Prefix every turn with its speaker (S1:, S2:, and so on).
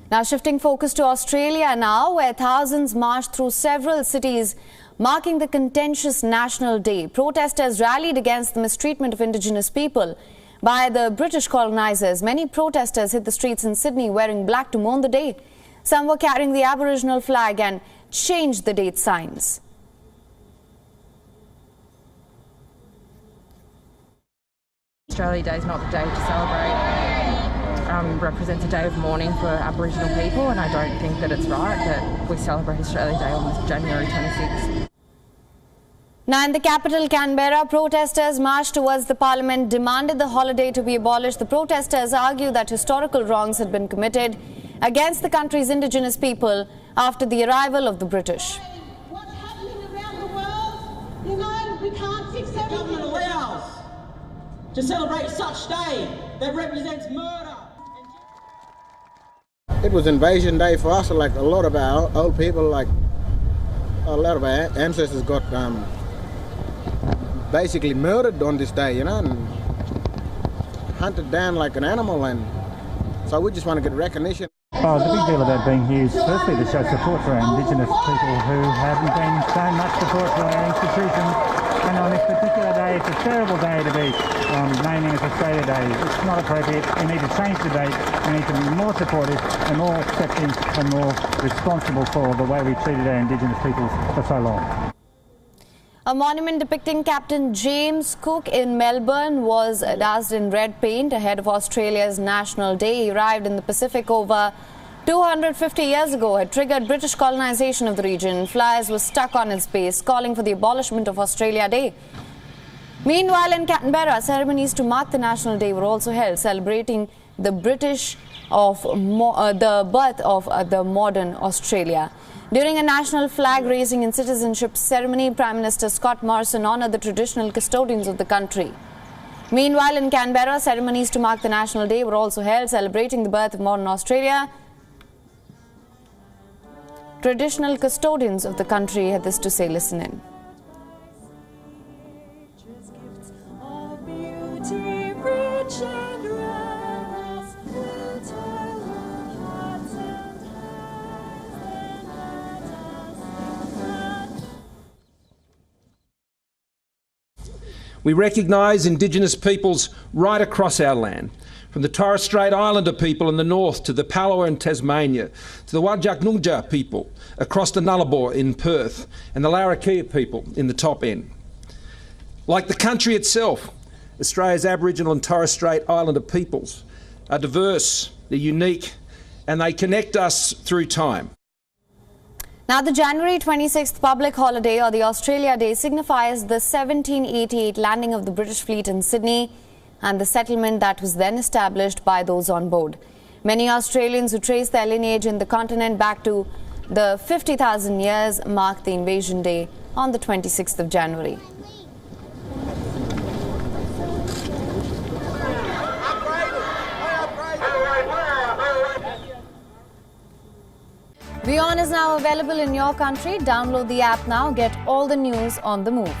S1: Now shifting focus to Australia now, where thousands marched through several cities marking the contentious National Day. Protesters rallied against the mistreatment of Indigenous people by the British colonisers. Many protesters hit the streets in Sydney wearing black to mourn the day. Some were carrying the Aboriginal flag and changed the date signs.
S2: Australia Day is not the day to celebrate. Represents a day of mourning for Aboriginal people, and I don't think that it's right that we celebrate Australia Day on January 26th.
S1: Now in the capital Canberra, protesters marched towards the parliament, demanded the holiday to be abolished. The protesters argue that historical wrongs had been committed against the country's Indigenous people after the arrival of the British.
S3: What's happening around the world? You know, we can't fix everything.
S4: The government allows to celebrate such day that represents murder.
S5: It was invasion day for us. Like a lot of our old people, like a lot of our ancestors got basically murdered on this day, you know, and hunted down like an animal, and so we just want to get recognition.
S6: Oh, the big deal about being here is firstly to show support for our Indigenous people who haven't been shown much support for our institutions, and on this particular day it's a terrible day to be naming as Australia Day. It's not appropriate. We need to change the date. We need to be more supportive and more accepting and more responsible for the way we've treated our Indigenous peoples for so long.
S1: A monument depicting Captain James Cook in Melbourne was dazzled in red paint ahead of Australia's National Day. He arrived in the Pacific over 250 years ago, had triggered British colonisation of the region. Flyers were stuck on its base, calling for the abolishment of Australia Day. Meanwhile, in Canberra, ceremonies to mark the National Day were also held, celebrating the birth of the modern Australia. During a national flag-raising and citizenship ceremony, Prime Minister Scott Morrison honoured the traditional custodians of the country. Meanwhile, in Canberra, ceremonies to mark the National Day were also held, celebrating the birth of modern Australia. Traditional custodians of the country had this to say. Listen in.
S7: We recognise Indigenous peoples right across our land, from the Torres Strait Islander people in the north to the Palawa in Tasmania, to the Wajak people across the Nullarbor in Perth and the Larrakia people in the top end. Like the country itself, Australia's Aboriginal and Torres Strait Islander peoples are diverse, they're unique, and they connect us through time.
S1: Now, the January 26th public holiday, or the Australia Day, signifies the 1788 landing of the British fleet in Sydney and the settlement that was then established by those on board. Many Australians who trace their lineage in the continent back to the 50,000 years mark the invasion day on the 26th of January. WION is now available in your country. Download the app now. Get all the news on the move.